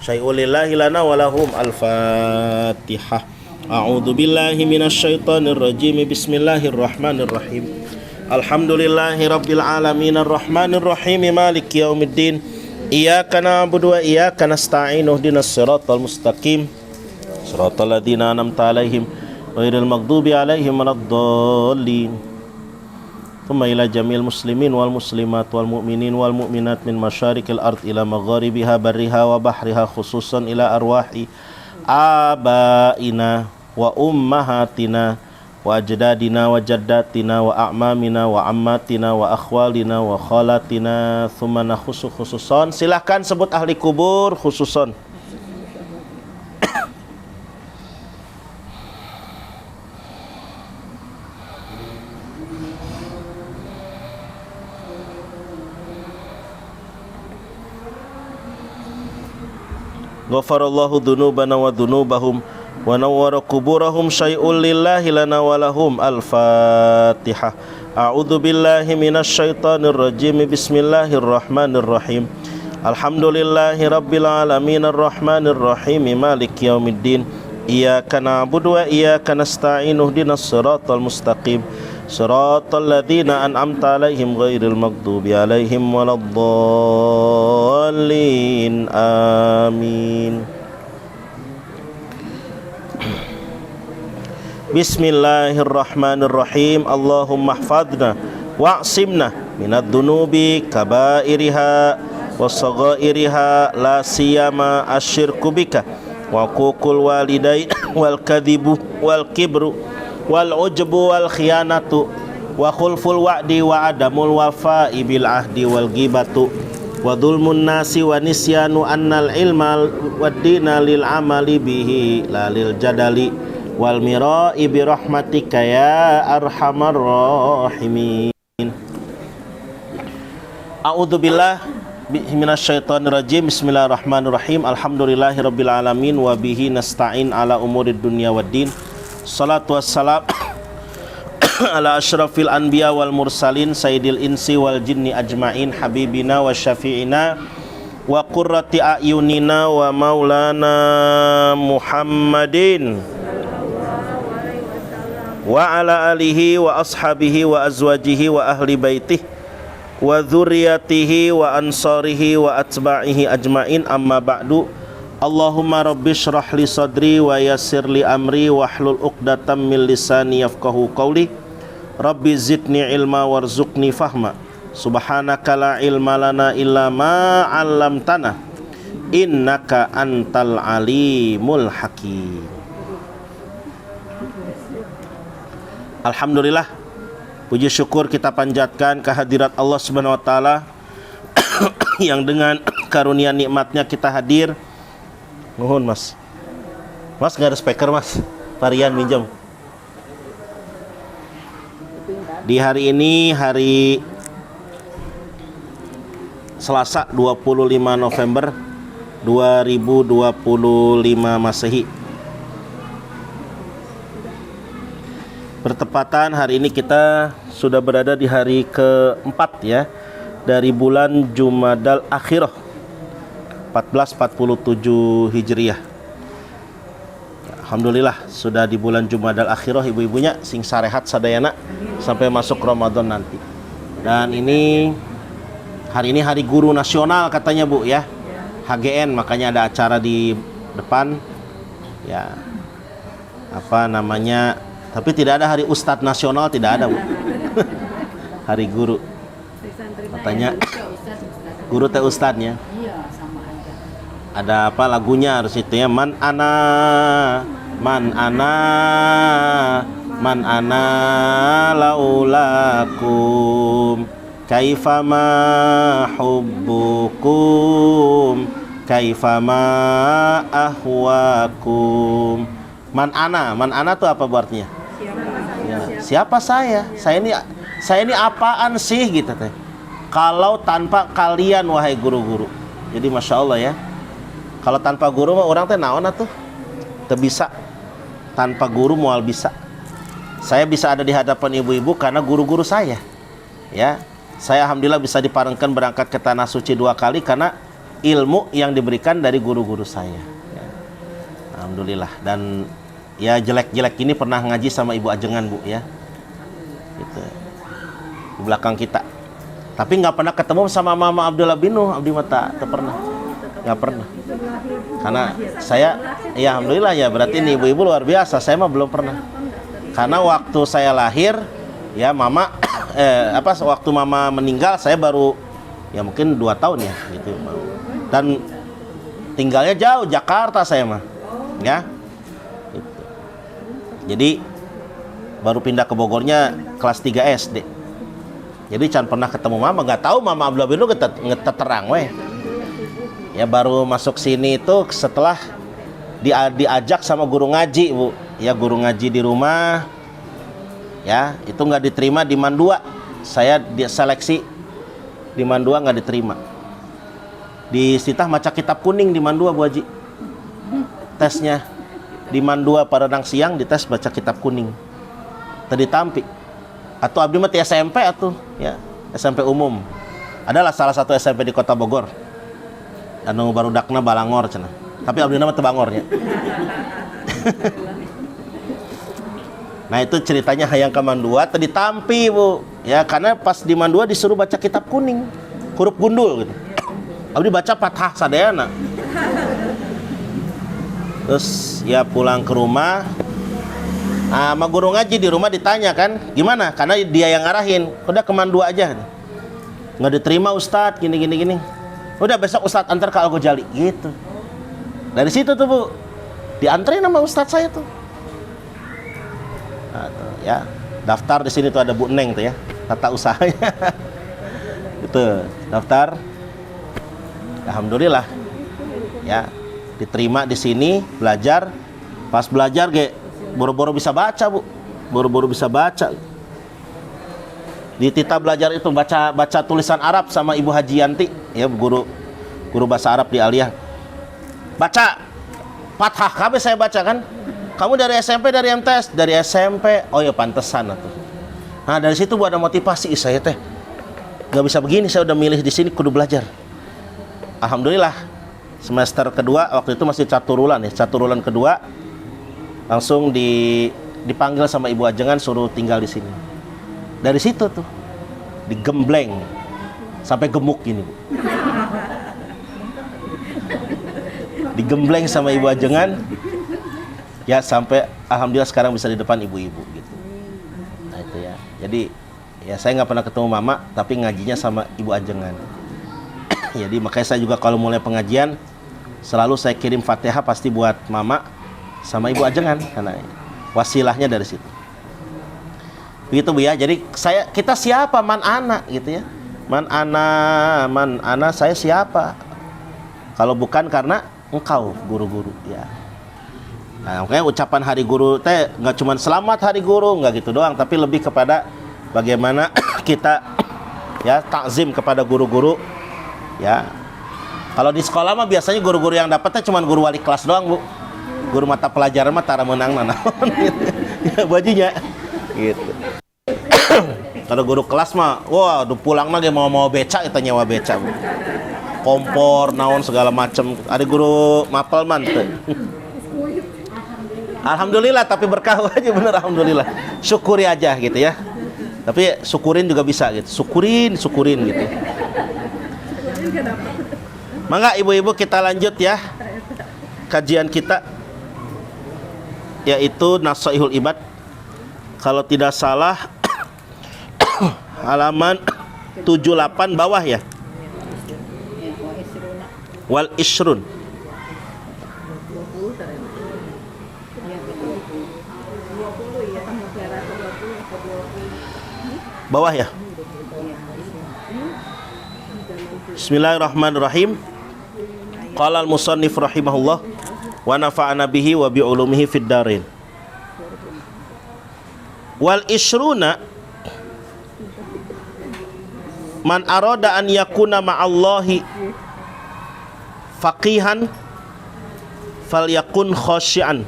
syai'un lillahi lana wa lahum. Al-Fatihah. A'udzu billahi minasyaitonir rajim. Bismillahirrahmanirrahim. Alhamdulillahi rabbil alamin arrahmanir rahim maliki yaumiddin. Iyyaka na'budu wa iyyaka nasta'in ihdinas siratal mustaqim. Siratal ladzina an'amta 'alaihim ghairil maghdubi 'alaihim waladdallin. Thumma ila jamil muslimin wal muslimat wal mu'minin wal mu'minat min masyarikil ard ila magharibiha barriha wa bahriha, khususan ila arwahi abaina wa ummahatina wa ajdadina wa jaddatina wa a'mamina wa ammatina wa akhwalina wa khalatina. Thumma nakhusu khususon. Silahkan sebut ahli kubur khususon. Ghafarallahu dzunubana wa dzunubahum wa nawwara kuburahum syai'un lillahi lana wa lahum. Al-Fatihah. A'udzu billahi minasyaitonir rajim. Bismillahirrahmanirrahim. Alhamdulillahi rabbil alamin arrahmanir rahim maliki yaumiddin. Iyyaka na'budu wa iyyaka nasta'in ihdinas siratal mustaqim. Siratal ladzina an'amta 'alaihim ghairil maghdubi 'alaihim waladdallin. Amin. Bismillahirrahmanirrahim. Allahumma ihfadna wa'simna minad dunubi kabairiha wasaghairiha la siyama asyirku bika wa uququl walidai wal kadhibu wal kibru wal ujbu wal khiyanatu wa khulful wa'di wa adamul wafa'i bil ahdi wal ghibatu wa dhulmun nasi wa nisyanu annal ilma wad dina lil amali bihi la lil jadali wal mira'i bi rahmatika ya arhamar rahimin. A'udzubillah minasyaitonir rajim. Bismillahirrahmanirrahim. Alhamdulillahirabbil alamin wa bihi nasta'in ala umurid dunya waddin. Salatu wassalam ala asyrafil anbiya wal mursalin sayyidil insi wal jinni ajmain habibina wa syafi'ina wa qurrati a'yunina wa maulana Muhammadin wa ala alihi wa ashabihi wa azwajihi wa ahli baitihi wa dzurriyyatihi wa ansarihi wa atba'ihi ajmain. Amma ba'du. Allahumma rabbi shrah li sadri wa yassir li amri wahlul 'uqdatam min lisani yafqahu qawli. Rabbi zidni ilma warzuqni fahma. Subhanaka la ilma lana illa ma 'allamtana innaka antal alimul hakim. Alhamdulillah, puji syukur kita panjatkan kehadirat Allah Subhanahu wa taala yang dengan karunia nikmatnya kita hadir. Nuhun mas. Mas nggak ada speaker mas. Varian minjam. Di hari ini hari Selasa 25 November 2025 Masehi. Bertepatan hari ini kita sudah berada di hari keempat ya dari bulan Jumadal Akhirah 1447 Hijriah. Alhamdulillah sudah di bulan Jumadal Akhirah ibu-ibunya sing sarehat sadayana sampai masuk Ramadan nanti. Dan hari ini hari guru nasional katanya Bu ya. HGN, makanya ada acara di depan ya. Apa namanya? Tapi tidak ada hari Ustadz nasional, tidak ada Bu. Hari guru. Katanya guru teh ustadznya. Ada apa lagunya harus itu ya. Man ana laulakum kaifama hubbukum kaifama ahwakum. Man ana tuh apa artinya? Siapa saya? Saya ini apaan sih gitu teh. Kalau tanpa kalian wahai guru-guru. Jadi masya Allah ya. Kalau tanpa guru mah orang teh naon atuh? Teu bisa. Tanpa guru moal bisa. Saya bisa ada di hadapan ibu-ibu karena guru-guru saya. Ya, saya alhamdulillah bisa diparengkan berangkat ke tanah suci 2 kali karena ilmu yang diberikan dari guru-guru saya ya. Alhamdulillah. Dan ya jelek-jelek ini pernah ngaji sama Ibu Ajengan Bu ya gitu, di belakang kita. Tapi nggak pernah ketemu sama Mama Abdullah Binu Abdi Mata, nggak pernah. Karena saya ya alhamdulillah ya, berarti ini ibu-ibu luar biasa. Saya mah belum pernah. Karena waktu saya lahir ya mama waktu mama meninggal saya baru ya mungkin 2 tahun ya gitu. Dan tinggalnya jauh, Jakarta saya mah ya gitu. Jadi baru pindah ke Bogornya kelas 3 SD. Jadi can pernah ketemu mama, nggak tahu Mama Abdullah Binu ngeterang weh. Ya baru masuk sini itu setelah diajak sama guru ngaji Bu. Ya guru ngaji di rumah. Ya, itu nggak diterima di Mandua. Saya diseleksi di Mandua, nggak diterima. Di Sitah maca kitab kuning di Mandua Bu Haji. Tesnya di Mandua pada nang siang dites baca kitab kuning. Tadi tampi. Atau abdi mah SMP atuh ya, SMP umum. Adalah salah satu SMP di Kota Bogor. Anu barudakna Balangor cenah. Tapi abdi nama teu Bangornya. Nah itu ceritanya hayang ke Mandua tadi tampi Bu. Ya karena pas di Mandua disuruh baca kitab kuning, huruf gundul gitu. Abdi baca Fathah sadayana. Terus ya pulang ke rumah. Sama guru ngaji di rumah ditanya kan, gimana? Karena dia yang ngarahin. Udah ke Mandua aja. Nggak diterima Ustadz, gini. Udah besok Ustadz antar ke Al-Ghazali gitu. Dari situ tuh Bu, dianterin sama Ustadz saya tuh. Nah, tuh, ya daftar di sini tuh ada Bu Neng tuh ya, tata usahanya. Gitu, daftar. Alhamdulillah, ya diterima di sini belajar. Pas belajar boro-boro bisa baca Bu, boro-boro bisa baca. Di Tita belajar itu baca tulisan Arab sama Ibu Haji Yanti, ya guru bahasa Arab di Aliyah. Baca Fathah kabeh saya baca kan. Kamu dari SMP, dari MTS, dari SMP. Oh ya pantesan atuh. Nah dari situ ada motivasi saya teh. Gak bisa begini, saya udah milih di sini kudu belajar. Alhamdulillah semester kedua waktu itu masih caturulan ya, caturulan kedua langsung dipanggil sama Ibu Ajengan suruh tinggal di sini. Dari situ tuh digembleng sampai gemuk gini Bu. Digembleng sama Ibu Ajengan ya sampai alhamdulillah sekarang bisa di depan ibu-ibu gitu. Nah itu ya. Jadi ya saya nggak pernah ketemu mama tapi ngajinya sama Ibu Ajengan. Jadi makanya saya juga kalau mulai pengajian selalu saya kirim Fatihah pasti buat mama sama Ibu Ajengan karena wasilahnya dari situ. Begitu Bu ya. Jadi kita siapa man ana gitu ya. Man ana saya siapa? Kalau bukan karena engkau guru-guru ya. Nah, makanya ucapan Hari Guru teh nggak cuma selamat Hari Guru, nggak gitu doang, tapi lebih kepada bagaimana kita ya takzim kepada guru-guru ya. Kalau di sekolah mah biasanya guru-guru yang dapatnya cuma guru wali kelas doang Bu. Guru mata pelajaran mah tara menang naon gitu. Ya bajunya gitu. Kalau guru kelas mah wah udah pulang mah dia mau beca kita nyewa beca Bu. Kompor naon segala macam. Ada guru mapel man teh. Alhamdulillah tapi berkah aja bener alhamdulillah. Syukuri aja gitu ya. Tapi syukurin juga bisa gitu. Syukurin gitu. Mangga ibu-ibu kita lanjut ya. Kajian kita yaitu Nasaihul Ibad. Kalau tidak salah halaman 78 bawah ya. Wal isrun. Bawah ya. Bismillahirrahmanirrahim. Qala al-musannif rahimahullah wa nafa'ana bihi wa bi ulumihi fid darin. Wal isruna man arada an yakuna ma'allahi faqihan falyakun khashi'an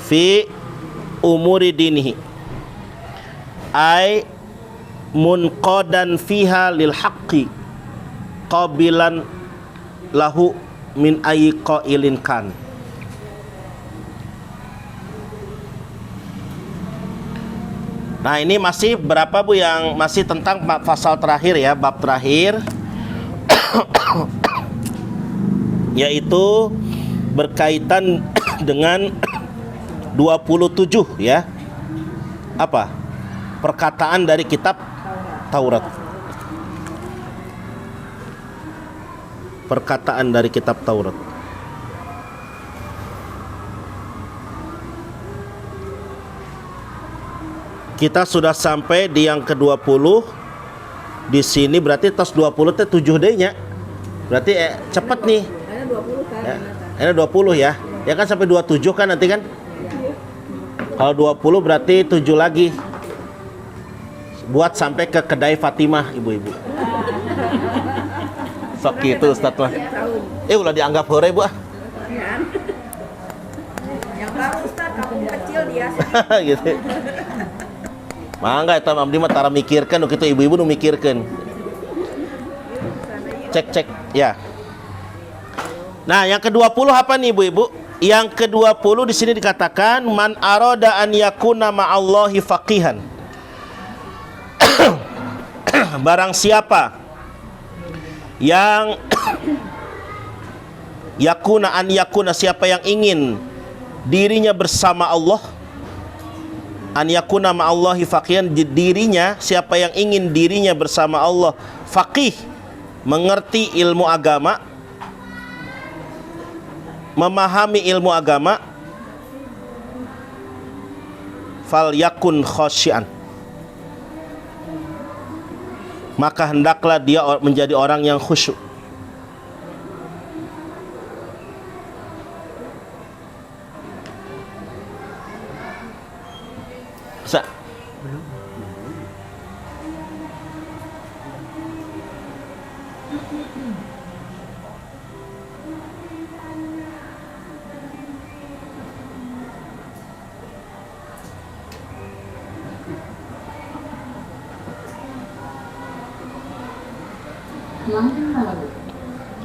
fi umuri dinihi ay munqadan fiha lil haqqi qabilan lahu min ayyi qailin kan. Nah, ini masih berapa Bu yang masih tentang pasal terakhir ya, bab terakhir yaitu berkaitan dengan 27 ya. Apa? Perkataan dari kitab Taurat. Perkataan dari kitab Taurat. Kita sudah sampai di yang ke-20. Di sini berarti tos 20 teh 7 D-nya. Berarti cepat nih. Ada 20 kan. Ya, ini 20 ya. Ya kan sampai 27 kan nanti kan? Kalau 20 berarti 7 lagi. Buat sampai ke kedai Fatimah, ibu-ibu. Sok gitu Ustaz mah. Ulah dianggap hore Bu ah. Yang baru Ustaz, kamu kecil dia. Gitu. Mangga eta abdi mah tara mikirkeun, kitu ibu-ibu nu mikirkeun. Cek ya. Nah, yang ke-20 apa nih ibu-ibu? Yang ke-20 di sini dikatakan man arada an yakuna ma'allahi faqihan. Barang siapa yang yakuna siapa yang ingin dirinya bersama Allah, an yakuna ma'allahi faqihan, dirinya siapa yang ingin dirinya bersama Allah faqih, mengerti ilmu agama, memahami ilmu agama, fal yakun khasyian, maka hendaklah dia menjadi orang yang khusyuk.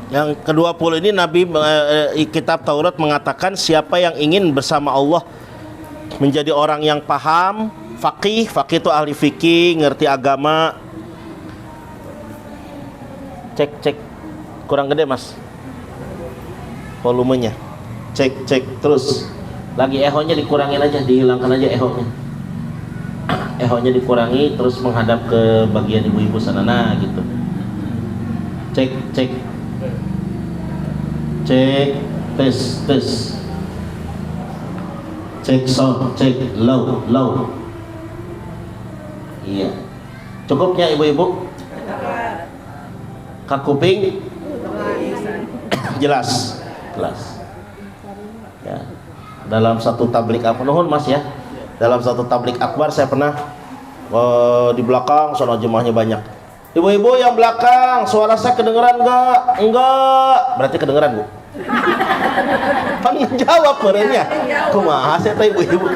Yang ke-20 ini Nabi kitab Taurat mengatakan siapa yang ingin bersama Allah menjadi orang yang paham, faqih itu ahli fikih, ngerti agama. Cek kurang gede Mas volumenya. Cek terus lagi ehonya dikurangin aja, dihilangkan aja ehonya dikurangi, terus menghadap ke bagian ibu-ibu sana, nah gitu. Cek tes cek sound, cek low. Iya, cukupnya ibu-ibu kakuping jelas ya. Dalam satu tablik nuhun Mas ya, dalam satu tablik akbar saya pernah di belakang sono jemaahnya banyak. Ibu-ibu yang belakang, suara saya kedengeran enggak? Enggak. Berarti kedengeran, Bu. Pan ngejawab merenya. Kumaha sih teh ibu-ibu?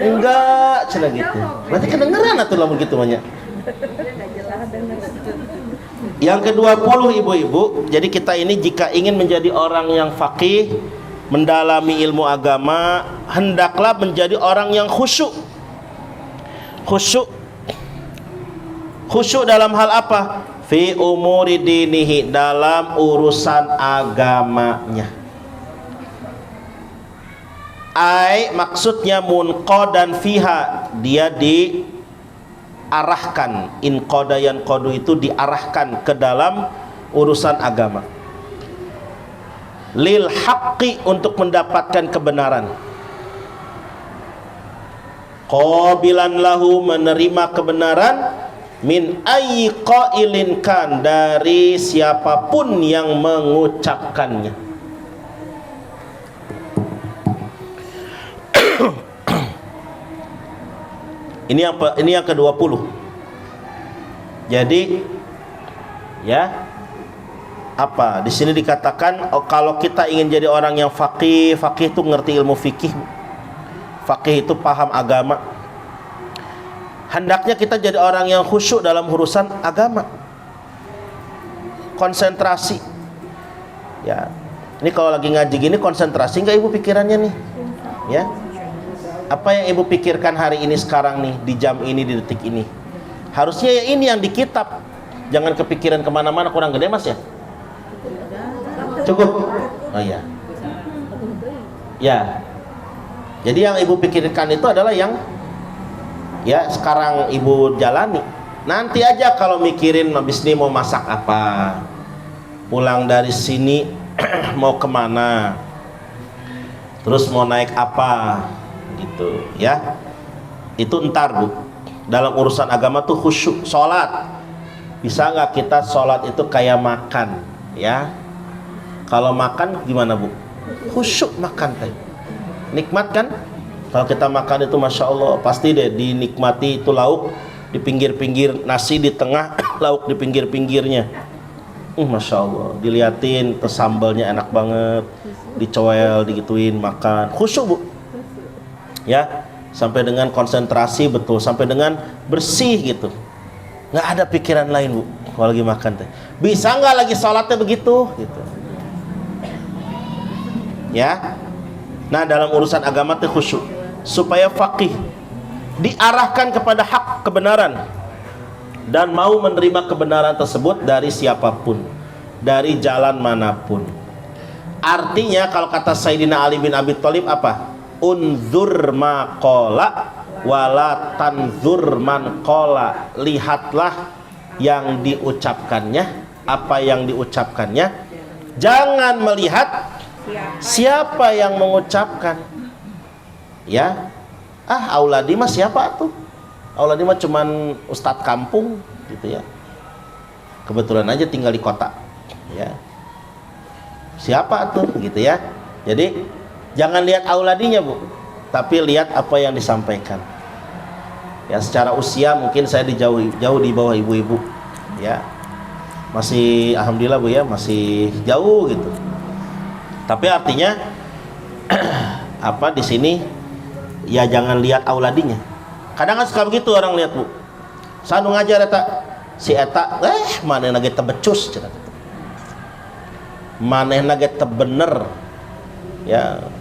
Enggak, cenah gitu. Berarti kedengeran atuh lamun kitu mah nya. Yang ke-20 ibu-ibu, jadi kita ini jika ingin menjadi orang yang faqih, mendalami ilmu agama, hendaklah menjadi orang yang khusyuk. Khusyuk dalam hal apa? Fi umuri dinihi, dalam urusan agamanya. Maksudnya munqadan fiha, dia diarahkan. Inqada yanqadu itu diarahkan ke dalam urusan agama. Lil haqqi, untuk mendapatkan kebenaran. Qabilan lahu, menerima kebenaran, min ayyi qailin kan, dari siapapun yang mengucapkannya. Ini yang ke-20. Jadi ya, apa di sini dikatakan kalau kita ingin jadi orang yang faqih itu ngerti ilmu fikih. Faqih itu paham agama. Hendaknya kita jadi orang yang khusyuk dalam urusan agama. konsentrasi. Ya, ini kalau lagi ngaji gini konsentrasi nggak ibu pikirannya nih? Ya, apa yang ibu pikirkan hari ini sekarang nih, di jam ini, di detik ini? Harusnya ya ini yang di kitab. Jangan kepikiran kemana-mana, kurang gede mas ya? Cukup? Oh iya. Ya. Jadi yang ibu pikirkan itu adalah yang ya sekarang ibu jalani. Nanti aja kalau mikirin habis ini mau masak apa, pulang dari sini mau kemana, terus mau naik apa, gitu ya. Itu ntar bu. Dalam urusan agama tuh khusyuk. Sholat, bisa nggak kita sholat itu kayak makan, ya? Kalau makan gimana bu? Khusyuk makan tadi. Nikmat kan? Kalau kita makan itu masya Allah pasti deh dinikmati itu lauk di pinggir-pinggir, nasi di tengah, lauk di pinggir-pinggirnya. Masya Allah, diliatin terus sambalnya enak banget, dicoel, digituin, makan, khusyuk bu. Ya, sampai dengan konsentrasi betul, sampai dengan bersih gitu. Nggak ada pikiran lain bu, kalau lagi makan teh. Bisa nggak lagi sholatnya begitu? Gitu. Ya. Nah dalam urusan agama teh khusyuk, supaya faqih, diarahkan kepada hak kebenaran dan mau menerima kebenaran tersebut dari siapapun, dari jalan manapun. Artinya kalau kata Sayyidina Ali bin Abi Thalib apa? Unzur ma qala wala tanzur man qala. Lihatlah yang diucapkannya, apa yang diucapkannya, jangan melihat siapa yang mengucapkan. Ya. Auladi mah siapa tuh? Auladi mah cuman ustadz kampung gitu ya. Kebetulan aja tinggal di kota. Ya. Siapa tuh gitu ya. Jadi jangan lihat auladinya bu, tapi lihat apa yang disampaikan. Ya secara usia mungkin saya jauh di bawah ibu-ibu. Ya. Masih alhamdulillah bu ya, masih jauh gitu. Tapi artinya apa di sini ya jangan lihat auladinya. Kadang kan suka begitu orang lihat bu. Sanu ngajar eta si eta manehna ge teu becus cenah. Manehna ge teu bener. Ya.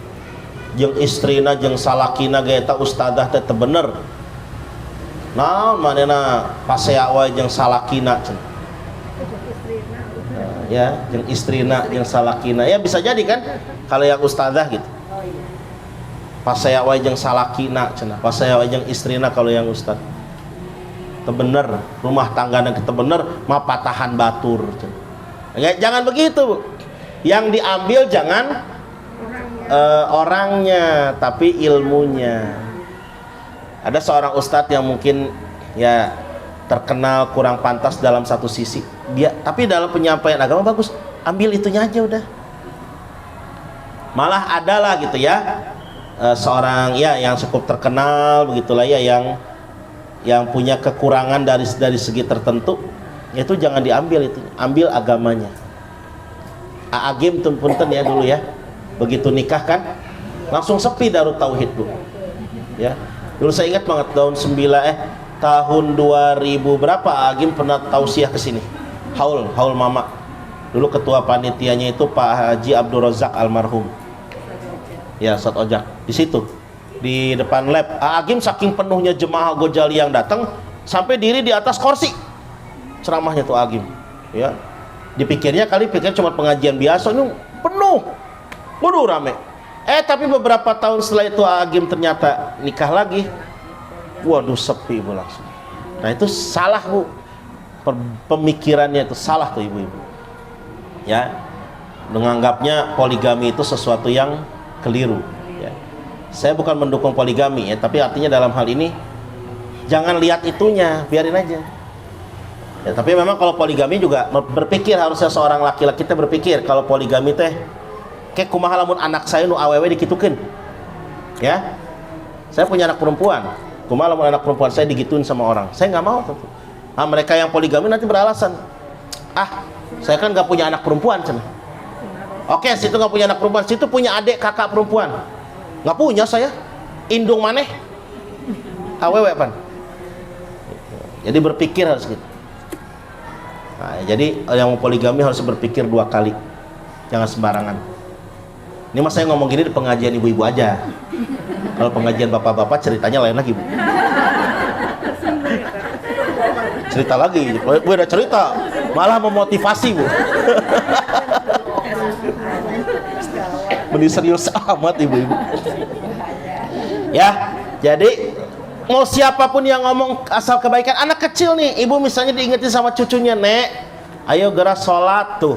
Jeung istrina jeung salakina ge eta ustadzah teh teu bener. Naon manehna pasea wae jeung salakina cenah. Ya, yang istrina, yang salakina, ya bisa jadi kan kalau yang ustadzah gitu. Pas saya wae jeung salakina cenah, pas saya wae jeung istrina kalau yang ustad. Teu bener, rumah tanggana teu bener, mah patahan batur cenah. Ya, jangan begitu. Yang diambil jangan orangnya, tapi ilmunya. Ada seorang ustadz yang mungkin ya terkenal kurang pantas dalam satu sisi dia, tapi dalam penyampaian agama bagus, ambil itunya aja udah. Malah adalah gitu ya seorang ya yang cukup terkenal begitulah ya, yang punya kekurangan dari segi tertentu, itu jangan diambil, itu ambil agamanya. Aagim punten ya dulu ya, begitu nikah kan langsung sepi Darut Tauhid bu ya. Dulu saya ingat banget tahun 2000 berapa Agim pernah tausiah ke sini. Haul Mama. Dulu ketua panitianya itu Pak Haji Abdul Razak almarhum. Ya, Ustaz Ojak. Di situ di depan lab. Agim saking penuhnya jemaah Gojali yang datang sampai diri di atas kursi. Ceramahnya tuh Agim. Ya. Dipikirnya cuma pengajian biasa, ini penuh. Waduh rame. Tapi beberapa tahun setelah itu Agim ternyata nikah lagi. Waduh sepi bu langsung. Nah itu salah bu, pemikirannya itu salah tuh ibu-ibu. Ya, menganggapnya poligami itu sesuatu yang keliru. Ya. Saya bukan mendukung poligami ya, tapi artinya dalam hal ini jangan lihat itunya, biarin aja. Ya, tapi memang kalau poligami juga berpikir, harusnya seorang laki-laki kita berpikir kalau poligami teh kayak kumaha lamun anak saya nu awewe dikitukeun. Ya, saya punya anak perempuan. Kumaha lamun anak perempuan saya digituin sama orang, saya nggak mau tentu. Nah, mereka yang poligami nanti beralasan, saya kan nggak punya anak perempuan cenah. Oke, situ nggak punya anak perempuan, situ punya adik kakak perempuan, nggak punya saya. Indung maneh awewe pan. Jadi berpikir harus gitu. Nah, jadi yang mau poligami harus berpikir 2 kali, jangan sembarangan. Ini mas saya ngomong gini di pengajian ibu-ibu aja. Kalau pengajian bapak-bapak ceritanya lain lagi, Bu. Cerita lagi, beda cerita, malah memotivasi, Bu. Mending serius amat ibu-ibu. Ya, jadi mau siapapun yang ngomong asal kebaikan, anak kecil nih, ibu misalnya diingetin sama cucunya, Nek, ayo gerak sholat tuh,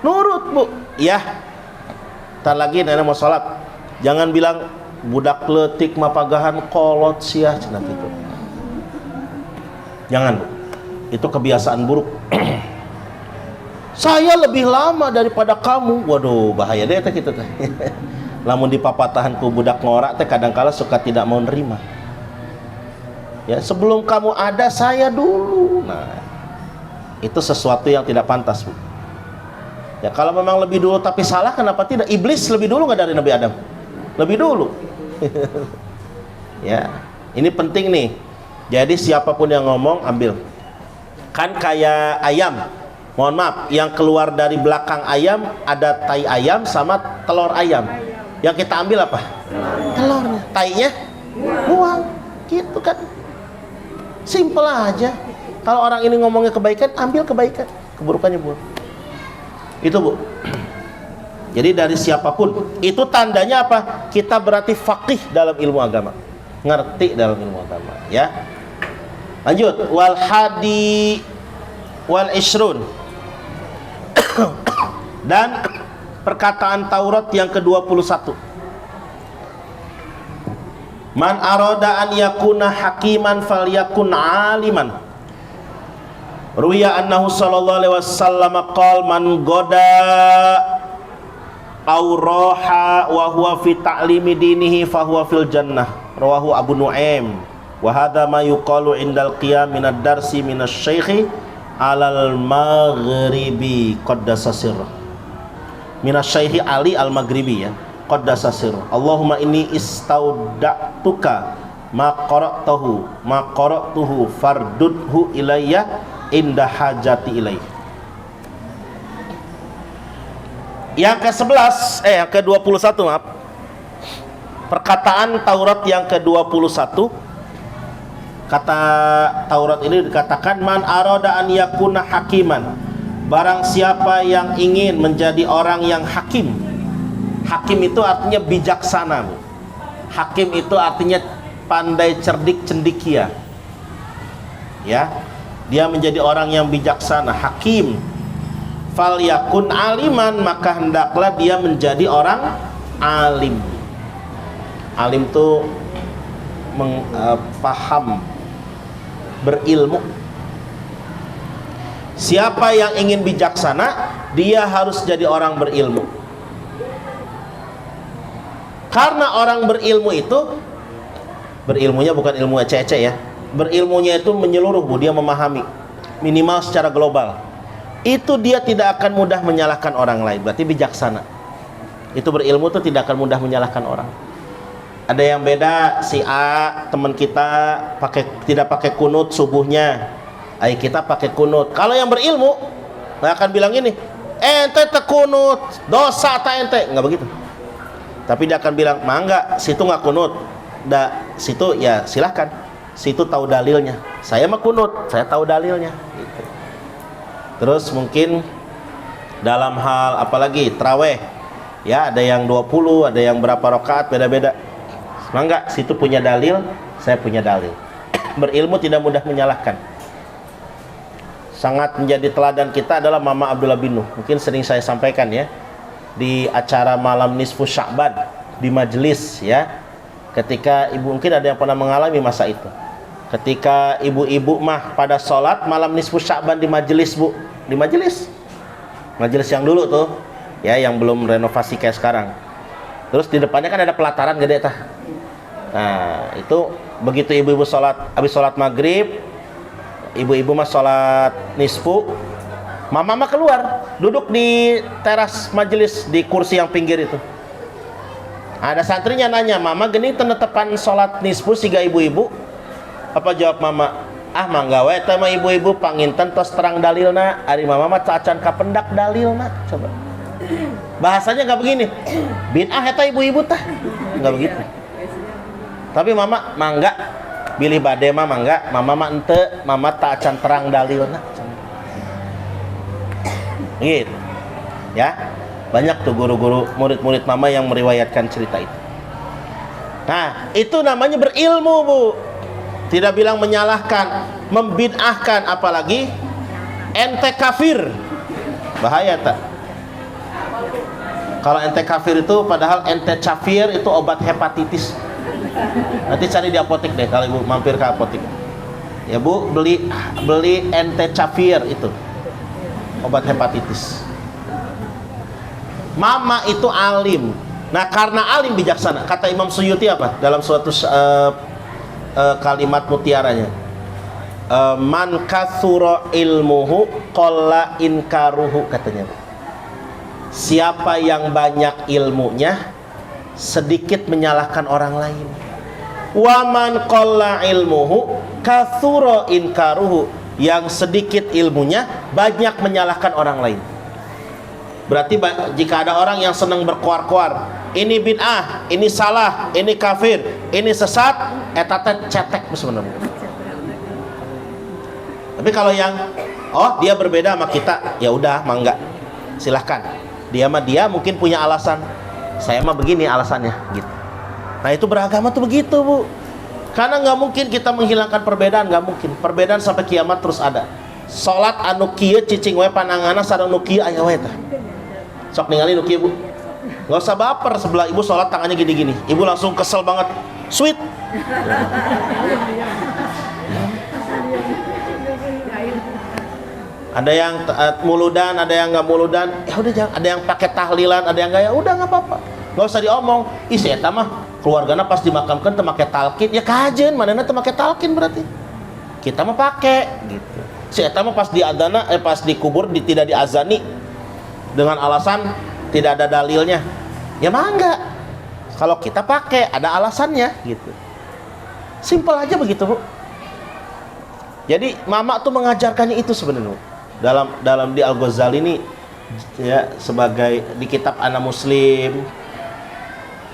nurut Bu, ya. Ntar lagi nenek mau sholat, jangan bilang budak letik mapagahan kolot sia cenah gitu. Jangan Bu, itu kebiasaan buruk. Saya lebih lama daripada kamu. Waduh, bahaya deh teh gitu teh. Lamun dipapatahan ku budak ngorak teh kadangkala suka tidak mau nerima. Ya, sebelum kamu ada saya dulu. Nah, itu sesuatu yang tidak pantas, Bu. Ya, kalau memang lebih dulu tapi salah, kenapa tidak? Iblis lebih dulu nggak dari Nabi Adam? Lebih dulu. Ya, ini penting nih. Jadi siapapun yang ngomong ambil. Kan kayak ayam. Mohon maaf, yang keluar dari belakang ayam ada tai ayam sama telur ayam. Yang kita ambil apa? Telurnya. Tainya buang. Gitu kan. Simple aja. Kalau orang ini ngomongnya kebaikan, ambil kebaikan, keburukannya buang. Itu Bu. Jadi dari siapapun, itu tandanya apa? Kita berarti faqih dalam ilmu agama, ngerti dalam ilmu agama, ya. Lanjut, wal hadi wal ishrun. Dan perkataan Taurat yang ke-21. Man arada an yakuna hakiman falyakun aliman. Ruya annahu sallallahu alaihi wasallam qala man goda aw raha wa huwa fi ta'limi dinihi fa huwa fil jannah. Rawahu Abu Nuaim. Wa hadha ma yuqalu indal qiyam minad darsi minasy syaikhi alal maghribi qaddasa sirra. Minasy syaikhi Ali al Maghribi, ya. Qaddasa sirra. Allahumma inni istauda'tuka ma qara'tuhu fardudhu ilayya inda hajati ilaih. Yang ke-11, yang ke-21, maaf. Perkataan Taurat yang ke-21. Kata Taurat ini dikatakan man arada an yakuna hakiman. Barang siapa yang ingin menjadi orang yang hakim. Hakim itu artinya bijaksana, Bu. Hakim itu artinya pandai, cerdik, cendekia. Ya. Dia menjadi orang yang bijaksana, hakim. Fal yakun aliman, maka hendaklah dia menjadi orang alim. Alim itu paham, berilmu. Siapa yang ingin bijaksana, dia harus jadi orang berilmu. Karena orang berilmu itu, berilmunya bukan ilmu ece-ece, ya. Berilmunya itu menyeluruh, Bu. Dia memahami, minimal secara global. Itu dia tidak akan mudah menyalahkan orang lain. Berarti bijaksana. Itu berilmu itu tidak akan mudah menyalahkan orang. Ada yang beda, si A teman kita tidak pakai kunut subuhnya, ay kita pakai kunut. Kalau yang berilmu nggak akan bilang ini, ente tekunut dosa ta ente, nggak begitu. Tapi dia akan bilang, mangga situ nggak kunut, situ ya silahkan, situ tahu dalilnya. Saya mah kunut, saya tahu dalilnya. Gitu. Terus mungkin dalam hal apalagi traweh, ya ada yang 20, ada yang berapa rakaat, beda-beda. Mangga situ punya dalil, saya punya dalil. Berilmu tidak mudah menyalahkan. Sangat menjadi teladan kita adalah Mama Abdullah bin Nuh. Mungkin sering saya sampaikan, ya, di acara malam nisfu Sya'ban di majelis, ya. Ketika ibu, mungkin ada yang pernah mengalami masa itu. Ketika ibu-ibu mah pada sholat malam nisfu Sya'ban di majelis, Bu. Di majelis. Majelis yang dulu tuh, ya, yang belum renovasi kayak sekarang. Terus di depannya kan ada pelataran gede tah. Nah, itu begitu ibu-ibu sholat, habis sholat maghrib, ibu-ibu mah sholat nisfu, mama mah keluar, duduk di teras majelis di kursi yang pinggir itu. Ada santrinya nanya, mama gini tenetepan sholat nisfu siga ibu-ibu? Apa jawab mama? Ah mangga we teh mah ibu-ibu panginten tos terang dalilna, ari mama mah cacan kapendak dalilna. Coba. Bahasanya enggak begini. Bid'ah eta ibu-ibu tah. Enggak begitu. Tapi mama mangga bilih bade mah mangga, mama mah ente, mama cacan terang dalilna. Gitu. Ya. Banyak tuh guru-guru murid-murid mama yang meriwayatkan cerita itu. Nah, itu namanya berilmu, Bu. Tidak bilang menyalahkan, membid'ahkan, apalagi ente kafir. Bahaya tak? Kalau ente kafir itu padahal ente cafir itu obat hepatitis. Nanti cari di apotek deh kalau Ibu mampir ke apotek. Ya Bu, beli ente cafir itu. Obat hepatitis. Mama itu alim. Nah, karena alim bijaksana. Kata Imam Suyuti apa? Dalam suatu kalimat mutiaranya, man katsura ilmuhu qalla inkaruhu, katanya. Siapa yang banyak ilmunya, sedikit menyalahkan orang lain. Wa man qalla ilmuhu katsura inkaruhu, yang sedikit ilmunya banyak menyalahkan orang lain. Berarti jika ada orang yang senang berkoar-koar, ini bid'ah, ini salah, ini kafir, ini sesat, eta teh cetek sebenarnya. Tapi kalau yang dia berbeda sama kita, ya udah mangga, silahkan. Dia mungkin punya alasan, saya mah begini alasannya gitu. Nah, itu beragama tuh begitu, Bu. Karena nggak mungkin kita menghilangkan perbedaan, nggak mungkin. Perbedaan sampai kiamat terus ada. Salat anu kieu cicing we pananganna sareng nu kieu aya we tah. Sok ningali nu kieu, Bu. Nggak usah baper, sebelah ibu sholat tangannya gini-gini, ibu langsung kesel banget, sweet. Ada yang muludan, ada yang nggak muludan, ya udah jangan. Ada yang pakai tahlilan, ada yang nggak, ya udah nggak apa-apa, nggak usah diomong. Si eta mah keluargana pas dimakamkan teu make talqin, ya kajen, manehna teu make talqin berarti. Kita mah pakai gitu. Si eta mah pas diadzana, pas dikubur tidak diazani dengan alasan tidak ada dalilnya, ya mangga. Kalau kita pakai ada alasannya gitu. Simpel aja begitu, Bu. Jadi mama tuh mengajarkannya itu sebenarnya. Dalam di Al-Ghazali ini ya, sebagai di kitab Ana Muslim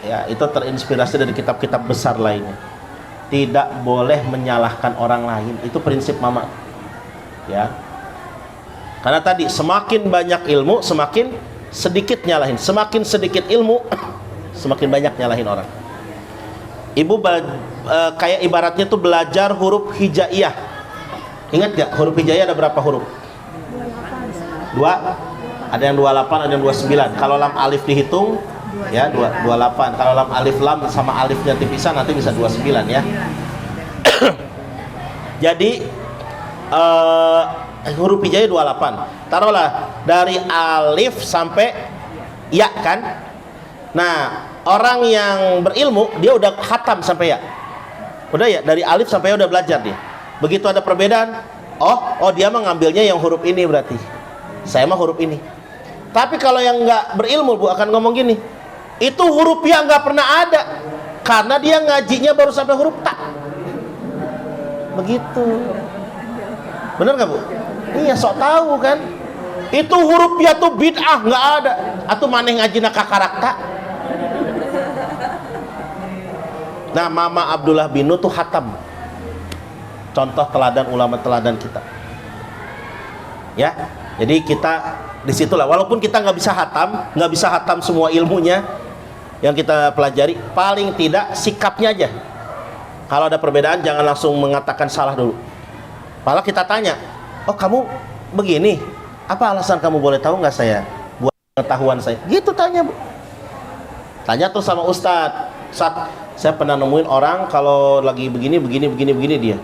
ya, itu terinspirasi dari kitab-kitab besar lainnya. Tidak boleh menyalahkan orang lain, itu prinsip mama. Ya. Karena tadi semakin banyak ilmu, semakin sedikit nyalahin. Semakin sedikit ilmu, semakin banyak nyalahin orang. Ibu kayak ibaratnya tuh belajar huruf hijaiyah. Ingat gak huruf hijaiyah ada berapa huruf? 2. Ada yang 28, ada yang 29. Kalau lam alif dihitung ya 28. Kalau lam alif lam sama alifnya dipisah nanti bisa 29 ya. Jadi huruf hijaiyah 28. Taruhlah dari alif sampai ya kan. Nah, orang yang berilmu dia udah khatam sampai ya. Udah ya, dari alif sampai ya udah belajar dia. Begitu ada perbedaan, oh dia mah ngambilnya yang huruf ini berarti. Saya mah huruf ini. Tapi kalau yang nggak berilmu, Bu, akan ngomong gini, itu huruf yang nggak pernah ada, karena dia ngajinya baru sampai huruf ta. Begitu. Bener nggak, Bu? Iya, sok tahu kan. Itu huruf ya tuh bid'ah, nggak ada. Atau maneh ngajina kakarakta. Nah, Mama Abdullah Binu tuh khatam. Contoh teladan ulama teladan kita. Ya, jadi kita disitulah. Walaupun kita nggak bisa hatam semua ilmunya yang kita pelajari, paling tidak sikapnya aja. Kalau ada perbedaan jangan langsung mengatakan salah dulu. Malah kita tanya, oh kamu begini, apa alasan kamu, boleh tahu nggak saya? Buat pengetahuan saya. Gitu tanya, Bu. Tanya tuh sama Ustadz. Ustadz, saya pernah nemuin orang kalau lagi begini dia.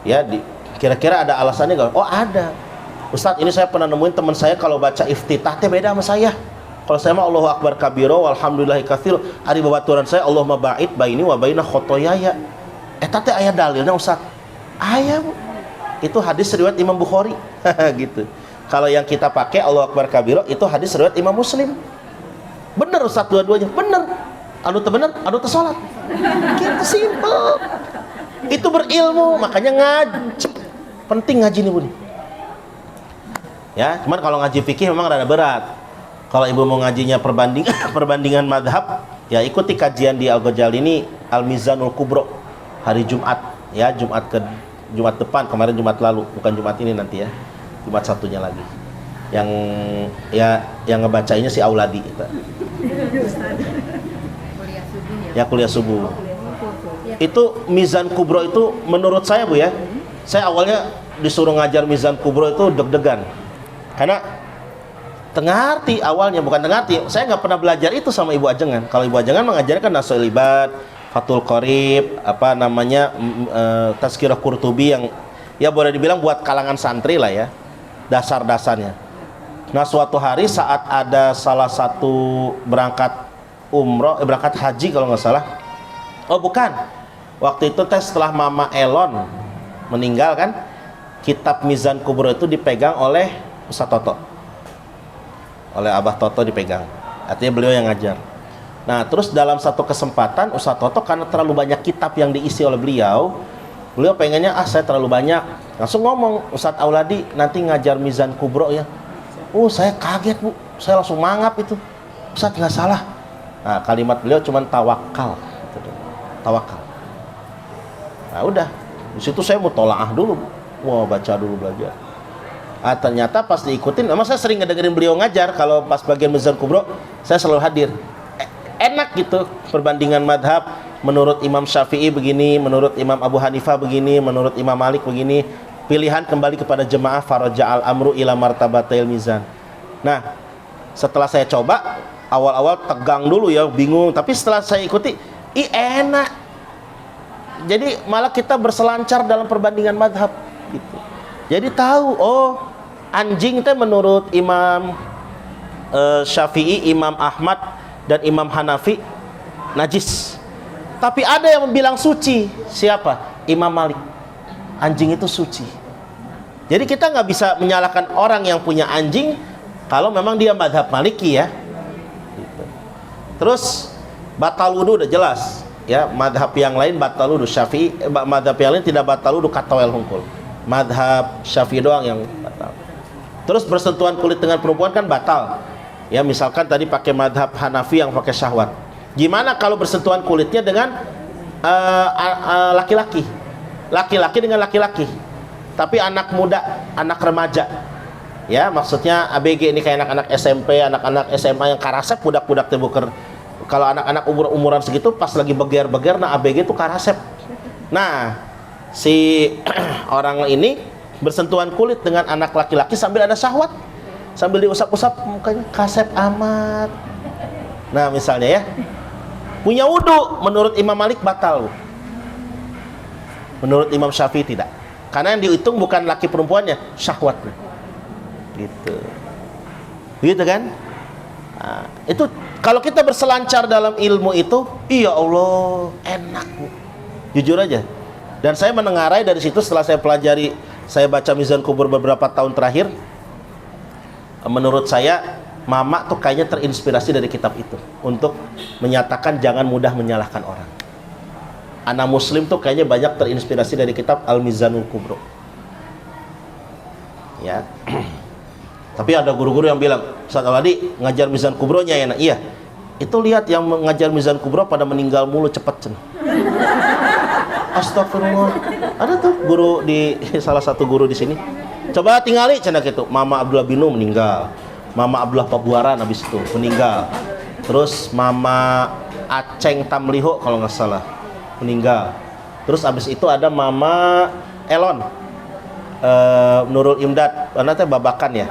Ya, kira-kira ada alasannya nggak? Oh ada. Ustadz, ini saya pernah nemuin teman saya kalau baca iftitah teh beda sama saya. Kalau saya mah Allahu Akbar kabiro walhamdulillahi katsir, ari babaturan saya Allahumma ba'id baini wa baina khotoyaya. Eta teh aya dalilna, Ustadz. Aya, Bu. Itu hadis riwayat Imam Bukhari. Gitu. Kalau yang kita pakai Allahu Akbar kabiro itu hadis riwayat Imam Muslim. Bener, Ustadz, dua-duanya bener. Anu teu bener, anu teu salat. Gitu, simple. Itu berilmu, makanya ngajib. penting ngaji nih Bu. Ya, cuman kalau ngaji fikih memang rada berat. Kalau ibu mau ngajinya perbandingan madhab, ya ikuti kajian di Al-Ghazali ini Al-Mizanul Kubro hari Jumat, ya Jumat depan, kemarin Jumat lalu, bukan Jumat ini nanti ya, Jumat satunya lagi. Yang ngebacainya si Auladi. Kuliah subuh. Itu Mizan Kubro itu menurut saya Bu ya, saya awalnya disuruh ngajar Mizan Kubro itu deg-degan. Karena tengarti awalnya, bukan tengarti. Saya nggak pernah belajar itu sama Ibu Ajengan. Kalau Ibu Ajengan mengajarkan Nasul Ibad, Fathul Qorib, Tazkirah Qurtubi yang ya boleh dibilang buat kalangan santri lah ya, dasar-dasarnya. Nah suatu hari saat ada salah satu berangkat haji kalau nggak salah. Oh bukan, waktu itu setelah Mama Elon meninggal kan, kitab Mizan Kubro itu dipegang oleh Ustaz Toto, oleh Abah Toto dipegang, artinya beliau yang ngajar. Nah terus dalam satu kesempatan Ustaz Toto karena terlalu banyak kitab yang diisi oleh beliau pengennya saya terlalu banyak, langsung ngomong, Ustaz Auladi nanti ngajar Mizan Kubro ya. Saya kaget Bu, saya langsung mangap itu, Ustaz nggak salah. Nah kalimat beliau cuman tawakal. Nah udah, di situ saya mau tolaah dulu, baca dulu belajar. Ternyata pas diikutin, memang saya sering ngedengerin beliau ngajar. Kalau pas bagian Mizan Kubro, saya selalu hadir. Enak gitu, perbandingan madhab. Menurut Imam Syafi'i begini, menurut Imam Abu Hanifah begini, menurut Imam Malik begini. Pilihan kembali kepada jemaah, faraja'al amru ila martabatil mizan. Nah, setelah saya coba, awal-awal tegang dulu ya, bingung. Tapi setelah saya ikuti, enak. Jadi malah kita berselancar dalam perbandingan madhab gitu. Jadi tahu, anjing teh menurut Imam Syafi'i, Imam Ahmad dan Imam Hanafi najis. Tapi ada yang bilang suci. Siapa? Imam Malik. Anjing itu suci. Jadi kita nggak bisa menyalahkan orang yang punya anjing kalau memang dia madhab Maliki ya. Gitu. Terus batal wudu udah jelas. Ya, madhab yang lain batal wudu. Syafi'i, madhab yang lain tidak batal wudu katawel hungkul. Madhab Syafi'i doang yang batal. Terus bersentuhan kulit dengan perempuan kan batal. Ya misalkan tadi pakai madhab Hanafi yang pakai syahwat. Gimana kalau bersentuhan kulitnya dengan laki-laki? Laki-laki dengan laki-laki. Tapi anak muda, anak remaja. Ya maksudnya ABG ini kayak anak-anak SMP, anak-anak SMA yang karasep, budak-budak tebuker. Kalau anak-anak umuran segitu pas lagi beger-beger, nah ABG itu karasep. Nah si orang ini bersentuhan kulit dengan anak laki-laki sambil ada syahwat, sambil diusap-usap mukanya, kasep amat. Nah misalnya ya, punya wudu, menurut Imam Malik batal, menurut Imam Syafi'i tidak, karena yang dihitung bukan laki perempuannya, syahwatnya gitu kan. Nah, itu kalau kita berselancar dalam ilmu itu, iya Allah enak Bu, jujur aja. Dan saya menengarai dari situ setelah saya pelajari, saya baca Mizan Kubro beberapa tahun terakhir. Menurut saya, Mama tuh kayaknya terinspirasi dari kitab itu untuk menyatakan jangan mudah menyalahkan orang. Anak Muslim tuh kayaknya banyak terinspirasi dari kitab Al-Mizanul Kubro. Ya. Tapi ada guru-guru yang bilang, Ustaz Auladi ngajar Mizan Kubronya ya. Iya. Itu lihat yang mengajar Mizan Kubro pada meninggal mulu cepet. Astagfirullah. Ada tuh guru di salah satu guru di sini. Coba tinggali cina gitu. Mama Abdullah Binu meninggal. Mama Abdullah Pabuaran habis itu meninggal. Terus Mama Aceng Tamliho kalau nggak salah meninggal. Terus habis itu ada Mama Elon Nurul Imdad. Nanti babakan ya.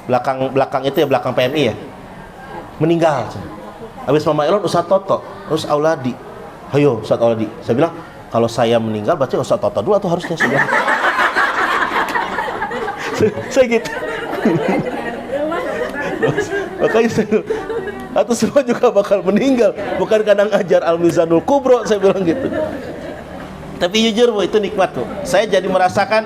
Belakang itu ya, belakang PMI ya. Meninggal. Habis Mama Elon Ustaz Toto, terus Auladi. Hayo Ustaz Auladi. Saya bilang, kalau saya meninggal berarti Ustaz Toto dulu atau harusnya saya? Saya gitu. Makanya saya, atau semua juga bakal meninggal, bukan kadang ajar Al-Mizanul Kubro, saya bilang gitu. Tapi jujur Bu, itu nikmat tuh. Saya jadi merasakan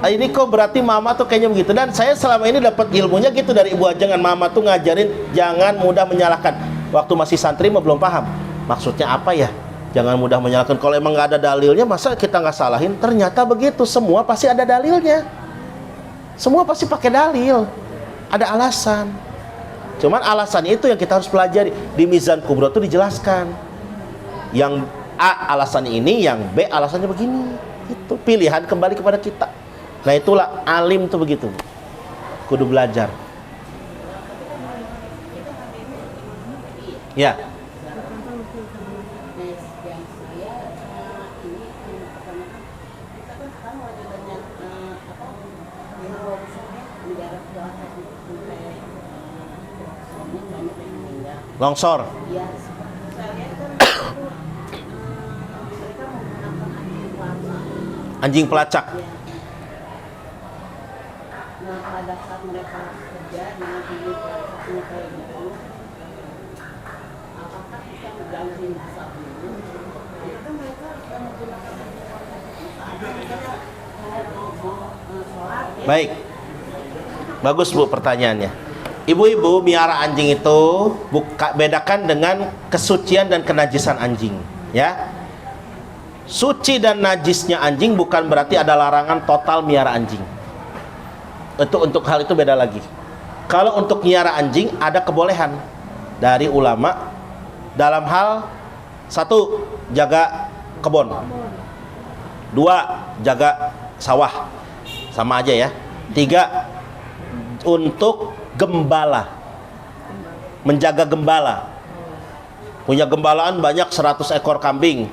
ini kok berarti Mama tuh kayaknya begitu. Dan saya selama ini dapat ilmunya gitu dari Ibu Ajengan. Mama tuh ngajarin jangan mudah menyalahkan. Waktu masih santri mah belum paham maksudnya apa ya. Jangan mudah menyalahkan. Kalau emang nggak ada dalilnya, masa kita nggak salahin? Ternyata begitu. Semua pasti ada dalilnya. Semua pasti pakai dalil. Ada alasan. Cuman alasan itu yang kita harus pelajari. Di Mizan Kubro itu dijelaskan. Yang A alasan ini, yang B alasannya begini. Itu pilihan kembali kepada kita. Nah itulah alim tuh begitu. Kudu belajar. Ya. Longsor. Anjing pelacak. Nah, pada saat mereka kerja dengan anjing pelacaknya kayak gitu, apakah bisa mengganti masa dulu? Itu kan mereka sudah menggunakan anjing pelacak itu saat mereka mau sholat. Baik. Bagus Bu pertanyaannya. Ibu-ibu miara anjing itu bedakan dengan kesucian dan kenajisan anjing, ya. Suci dan najisnya anjing bukan berarti ada larangan total miara anjing. Itu untuk hal itu beda lagi. Kalau untuk miara anjing ada kebolehan dari ulama dalam hal satu, jaga kebun. Dua, jaga sawah. Sama aja ya. Tiga, untuk gembala, menjaga gembala. Punya gembalaan banyak 100 ekor kambing.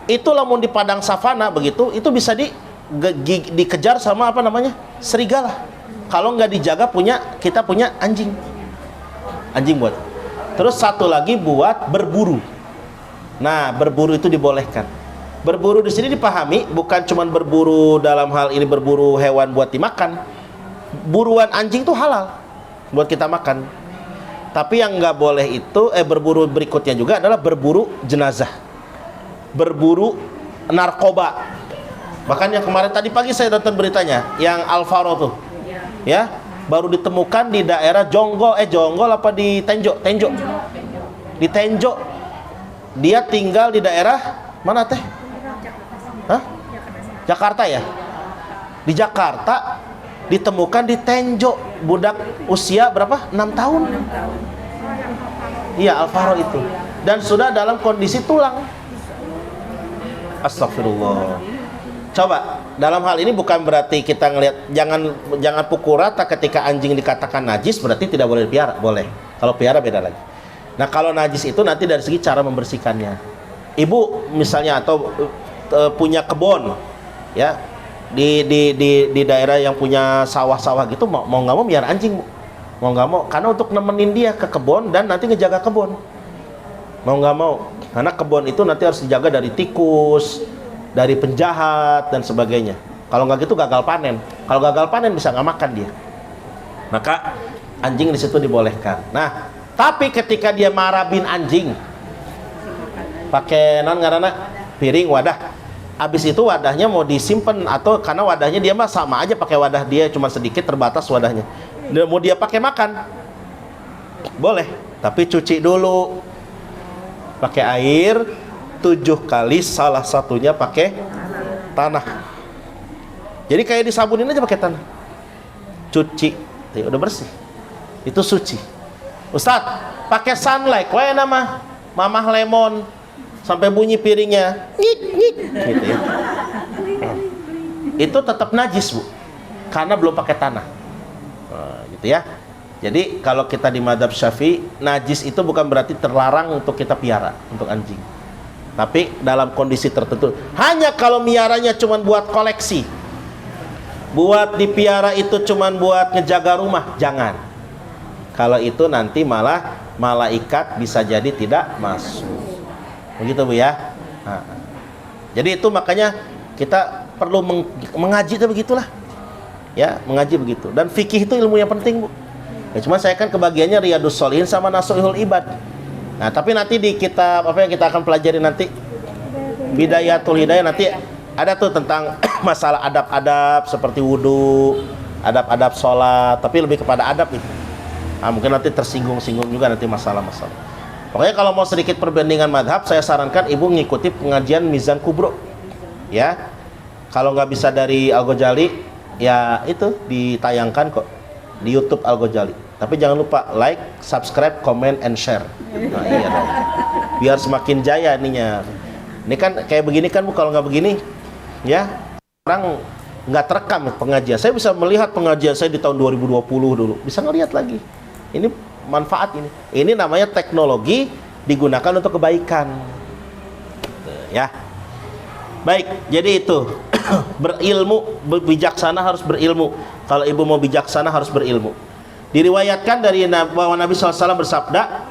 Itu lamun di padang savana begitu, itu bisa dikejar sama apa namanya? Serigala. Kalau nggak dijaga kita punya anjing. Anjing buat. Terus satu lagi buat berburu. Nah, berburu itu dibolehkan. Berburu di sini dipahami bukan cuma berburu dalam hal ini berburu hewan buat dimakan. Buruan anjing itu halal buat kita makan. Tapi yang nggak boleh itu berburu berikutnya juga adalah berburu jenazah, berburu narkoba. Bahkan yang kemarin tadi pagi saya nonton beritanya, yang Alvaro tuh, ya, baru ditemukan di daerah Jonggol apa di Tenjo, di Tenjo. Dia tinggal di daerah mana teh? Hah? Jakarta ya? Di Jakarta ditemukan di Tenjo, budak usia berapa? 6 tahun. Iya, Alvaro itu. Dan sudah dalam kondisi tulang. Astagfirullah. Coba, dalam hal ini bukan berarti kita ngelihat, jangan pukul rata ketika anjing dikatakan najis berarti tidak boleh dipelihara, boleh. Kalau pelihara beda lagi. Nah, kalau najis itu nanti dari segi cara membersihkannya. Ibu misalnya atau punya kebun, ya, di daerah yang punya sawah-sawah gitu, mau nggak mau biar anjing, mau nggak mau, karena untuk nemenin dia ke kebun dan nanti ngejaga kebun, mau nggak mau, karena kebun itu nanti harus dijaga dari tikus, dari penjahat dan sebagainya. Kalau nggak gitu gagal panen. Kalau gagal panen bisa nggak makan dia. Maka anjing di situ dibolehkan. Nah, tapi ketika dia marabin anjing, pakai piring wadah. Habis itu wadahnya mau disimpan atau karena wadahnya dia mah sama aja pakai wadah dia cuma sedikit terbatas wadahnya. Dan mau dia pakai makan, boleh, tapi cuci dulu pakai air 7 kali, salah satunya pakai tanah. Jadi kayak disabunin aja pakai tanah. Cuci, udah bersih. Itu suci. Ustadz, pakai sunlight, wae nama mamah lemon sampai bunyi piringnya ngik ngik gitu ya. Itu tetap najis, Bu, karena belum pakai tanah. Gitu ya. Jadi kalau kita di mazhab Syafi'i, najis itu bukan berarti terlarang untuk kita piara untuk anjing. Tapi dalam kondisi tertentu. Hanya kalau miaranya cuma buat koleksi, buat dipiara itu cuma buat ngejaga rumah, jangan. Kalau itu nanti malah malaikat bisa jadi tidak masuk. Begitu, Bu ya. Nah, jadi itu makanya kita perlu mengaji itu begitulah. Ya, mengaji begitu. Dan fikih itu ilmu yang penting, Bu. Ya, cuma saya kan kebagiannya Riyadus Shalihin sama Nasuhul Ibad. Nah, tapi nanti di kitab apa yang kita akan pelajari nanti, Bidayatul Hidayah, nanti ada tuh tentang masalah adab-adab seperti wudu, adab-adab sholat, tapi lebih kepada adab itu. Nah, mungkin nanti tersinggung-singgung juga nanti masalah-masalah. Pokoknya kalau mau sedikit perbandingan madhab, saya sarankan ibu mengikuti pengajian Mizan Kubro. Ya, kalau nggak bisa dari Al-Ghazali, ya itu ditayangkan kok di YouTube Al-Ghazali. Tapi jangan lupa like, subscribe, comment, and share. Nah, iya dong. Biar semakin jaya ininya. Ini kan kayak begini kan Bu, kalau nggak begini, ya orang nggak terekam pengajian. Saya bisa melihat pengajian saya di tahun 2020 dulu, bisa ngelihat lagi. Ini manfaat ini. Ini namanya teknologi digunakan untuk kebaikan. Ya. Baik, jadi itu berilmu, bijaksana harus berilmu. Kalau ibu mau bijaksana harus berilmu. Diriwayatkan dari bahwa Nabi SAW bersabda,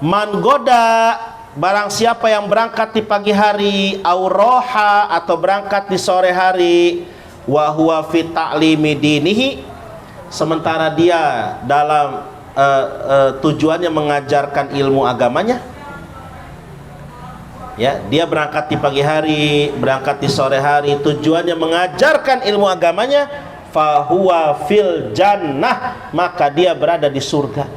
"Man goda, barang siapa yang berangkat di pagi hari, auroha atau berangkat di sore hari, wa huwa fi ta'limi dinihi, sementara dia dalam tujuannya mengajarkan ilmu agamanya." Ya, dia berangkat di pagi hari, berangkat di sore hari, tujuannya mengajarkan ilmu agamanya, fahuwa fil jannah, maka dia berada di surga.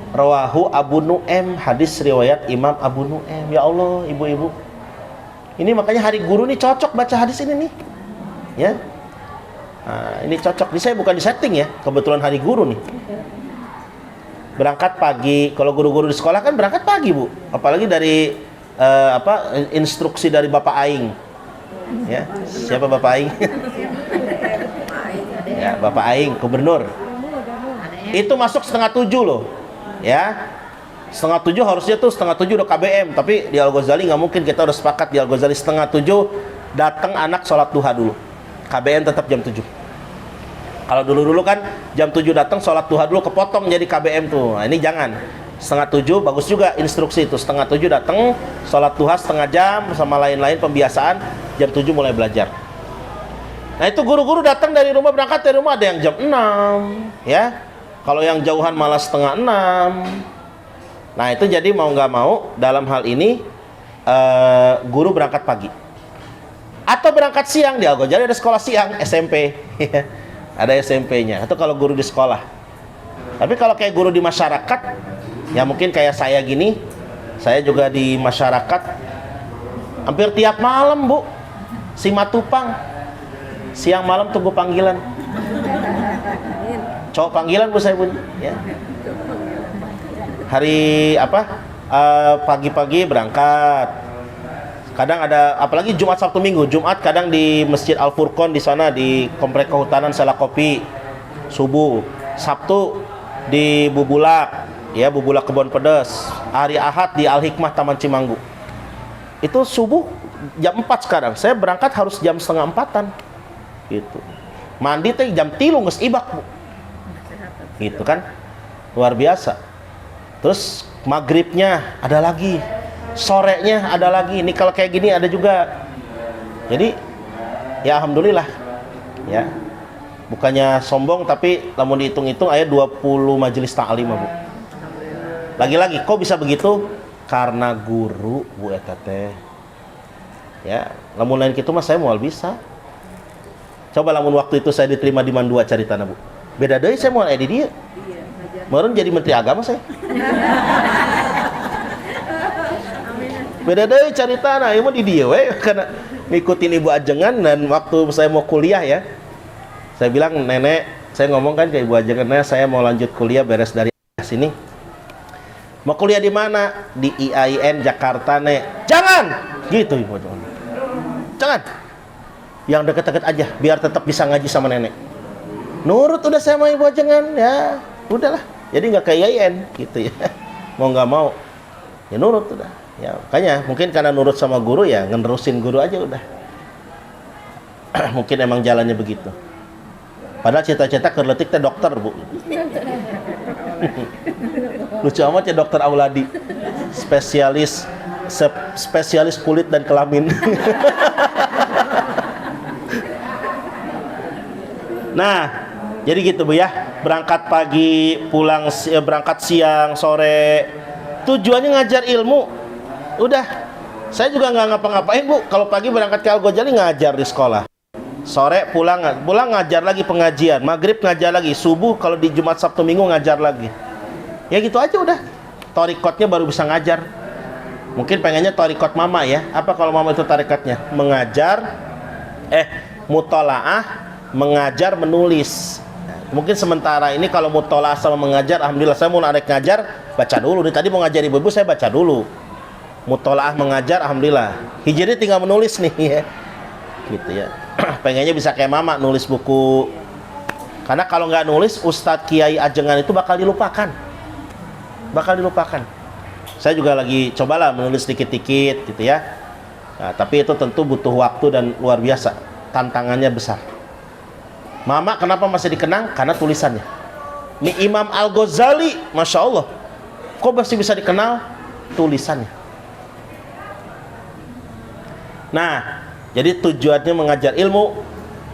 Rawahu Abu Nu'aim, hadis riwayat Imam Abu Nu'aim. Ya Allah, ibu-ibu, ini makanya hari guru nih cocok baca hadis ini nih. Ya, nah, ini cocok. Ini saya bukan di setting ya, kebetulan hari guru nih. Berangkat pagi. Kalau guru-guru di sekolah kan berangkat pagi Bu, apalagi dari instruksi dari Bapak Aing. Ya, siapa Bapak Aing? Ya, Bapak Aing, gubernur. Itu masuk 6:30 loh. Ya, 6:30 harusnya tuh 6:30 udah KBM. Tapi di Al-Ghazali nggak mungkin, kita udah sepakat di Al-Ghazali 6:30 datang anak sholat duha dulu. KBM tetap jam 7. Kalau dulu kan jam 7 datang sholat duha dulu, kepotong jadi KBM tuh. Nah, ini jangan. 6:30 bagus juga instruksi itu. 6:30 datang sholat duha setengah jam sama lain-lain pembiasaan. Jam 7 mulai belajar. Nah itu guru-guru datang dari rumah, berangkat dari rumah ada yang jam 6 ya. Kalau yang jauhan malah setengah 6. Nah itu jadi mau nggak mau dalam hal ini guru berangkat pagi atau berangkat siang. Di Al-Ghazali ada sekolah siang SMP. Ada SMP-nya. Atau kalau guru di sekolah. Tapi kalau kayak guru di masyarakat, ya mungkin kayak saya gini, saya juga di masyarakat hampir tiap malam Bu, Simatupang, siang malam tunggu panggilan. Cowok panggilan Bu saya Bu, ya. Hari pagi-pagi berangkat. Kadang ada, apalagi Jumat Sabtu Minggu. Jumat kadang di Masjid Al Furqon di sana di Komplek Kehutanan Salakopi subuh. Sabtu di Bubulak, ya Bubulak Kebon Pedes. Hari Ahad di Al Hikmah Taman Cimanggu. Itu subuh jam 4 sekarang. Saya berangkat harus jam setengah 4-an. Gitu. Mandi teh jam 3 geus ibak Bu. Gitu kan. Luar biasa. Terus maghribnya ada lagi, sorenya ada lagi. Ini kalau kayak gini ada juga. Jadi ya alhamdulillah ya, bukannya sombong tapi lamun dihitung-hitung aya 20 majelis ta'lim Bu. Lagi-lagi kok bisa begitu? Karena guru Bu eta teh. Ya, lamun lain kitu mah saya moal bisa. Coba lamun waktu itu saya diterima di Mandua caritana Bu. Beda deui saya moal di dieu. Meureun jadi menteri agama saya. Beda deui caritana, ieu mah di dieu we karena ngikutin ibu ajengan. Dan waktu saya mau kuliah ya, saya bilang nenek, saya ngomong kan ke ibu ajengan, saya mau lanjut kuliah beres dari sini. Mau kuliah di mana? Di IAIN Jakarta nek. Jangan, gitu ibu ajengan. Jangan. Yang deket-deket aja, biar tetap bisa ngaji sama nenek. Nurut udah saya sama ibu ajengan, ya udahlah. Jadi nggak ke IAIN gitu ya. Mau nggak mau, ya nurut udah. Ya makanya mungkin karena nurut sama guru ya ngenerusin guru aja udah. Mungkin emang jalannya begitu. Padahal cita-cita kerletik teh dokter Bu. Lucu amat ya Dokter Auladi, spesialis kulit dan kelamin. Nah jadi gitu Bu ya, berangkat pagi, pulang berangkat siang, sore. Tujuannya ngajar ilmu. Udah, saya juga nggak ngapa-ngapain Bu. Kalau pagi berangkat ke Al-Ghazali ngajar di sekolah. Sore pulang ngajar lagi pengajian. Maghrib ngajar lagi. Subuh kalau di Jumat Sabtu Minggu ngajar lagi. Ya gitu aja udah. Torikotnya baru bisa ngajar. Mungkin pengennya torikot mama ya. Apa kalau mama itu tarikatnya? Mengajar, mutolaah, mengajar, menulis. Mungkin sementara ini kalau mutolaah sama mengajar, alhamdulillah saya mau ngajar, baca dulu. Nih tadi mau ngajar ibu-ibu, saya baca dulu. Mutolaah, mengajar, alhamdulillah. Hijri tinggal menulis nih ya. Gitu ya. Pengennya bisa kayak mama, nulis buku. Karena kalau nggak nulis, Ustadz Kiai Ajengan itu bakal dilupakan. Saya juga lagi cobalah menulis dikit-dikit gitu ya. Nah, tapi itu tentu butuh waktu dan luar biasa. Tantangannya besar. Mama kenapa masih dikenang? Karena tulisannya. Ini Imam Al-Ghazali, Masya Allah. Kok masih bisa dikenal? Tulisannya. Nah, jadi tujuannya mengajar ilmu,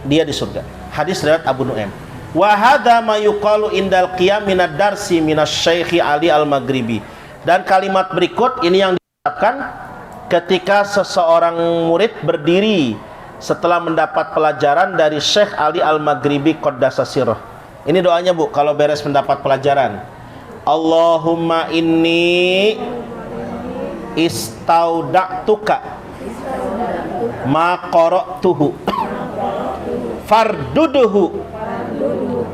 dia di surga. Hadis riwayat Abu Nu'aim. Wa hadza ma yuqalu indal qiyam minad darsi minasy-Syaikh Ali Al-Maghribi. Dan kalimat berikut ini yang diucapkan ketika seseorang murid berdiri setelah mendapat pelajaran dari Syekh Ali Al-Maghribi Qaddasa Sirruh. Ini doanya Bu kalau beres mendapat pelajaran. Allahumma inni istauda'tuka ma qara'tuhu farduduhu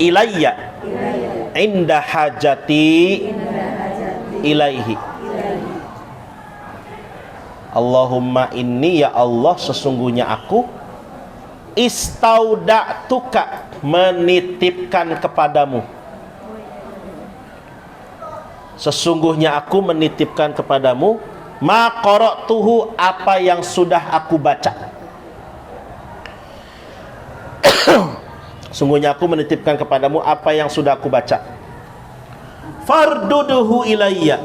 ilayya inda hajati ilaihi. Allahumma inni, ya Allah sesungguhnya aku istauda'tuka, menitipkan kepadamu. Sesungguhnya aku menitipkan kepadamu ma qara'tuhu, apa yang sudah aku baca. Sungguhnya aku menitipkan kepadamu apa yang sudah aku baca. Farduduhu ilayya,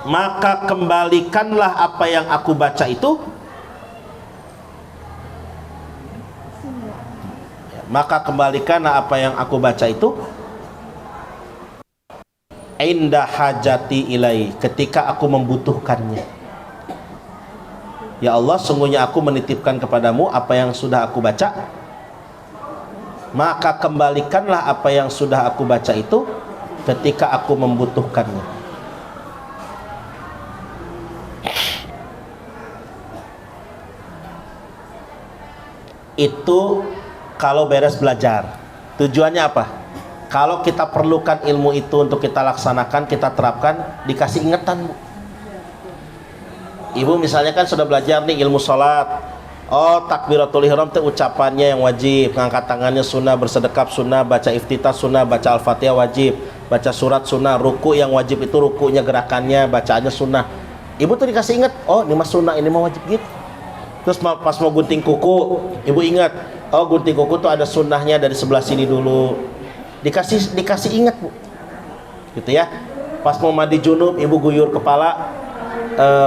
maka kembalikanlah apa yang aku baca itu. Maka kembalikanlah apa yang aku baca itu inda hajati ilai, ketika aku membutuhkannya. Ya Allah, sungguhnya aku menitipkan kepadamu apa yang sudah aku baca, maka kembalikanlah apa yang sudah aku baca itu ketika aku membutuhkannya. Itu kalau beres belajar. Tujuannya apa? Kalau kita perlukan ilmu itu untuk kita laksanakan, kita terapkan, dikasih ingatan Bu. Ibu misalnya kan sudah belajar nih ilmu sholat. Oh, takbiratul ihram itu ucapannya yang wajib, ngangkat tangannya sunnah, bersedekap sunnah, baca iftitah sunnah, baca al-fatihah wajib, baca surat sunnah, ruku yang wajib itu rukunya, gerakannya, bacaannya sunnah. Ibu tuh dikasih ingat, oh ini mah sunnah, ini mah wajib gitu. Terus pas mau gunting kuku, ibu ingat, oh gunting kuku tuh ada sunnahnya dari sebelah sini dulu. Dikasih ingat Bu, gitu ya. Pas mau mandi junub, ibu guyur kepala.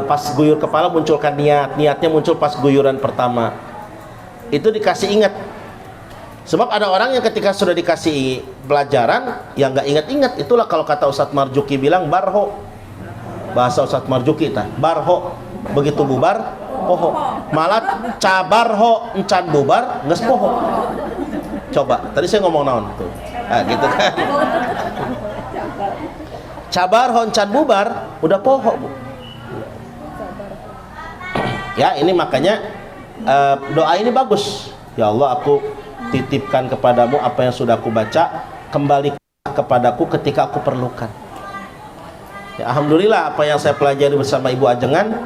Pas guyur kepala munculkan niatnya muncul pas guyuran pertama. Itu dikasih ingat. Sebab ada orang yang ketika sudah dikasih pelajaran yang nggak ingat-ingat. Itulah kalau kata Ustadz Marjuki bilang barho. Bahasa Ustadz Marjuki ta, barho. Begitu bubar poho. Malah cabarho encan bubar nges poho. Coba, tadi saya ngomong naon tuh. Nah, gitu kan. Cabarho encan bubar udah poho Bu. Ya, ini makanya doa ini bagus. Ya Allah, aku titipkan kepadamu apa yang sudah aku baca, kembali kepadaku ketika aku perlukan. Ya, alhamdulillah apa yang saya pelajari bersama Ibu Ajengan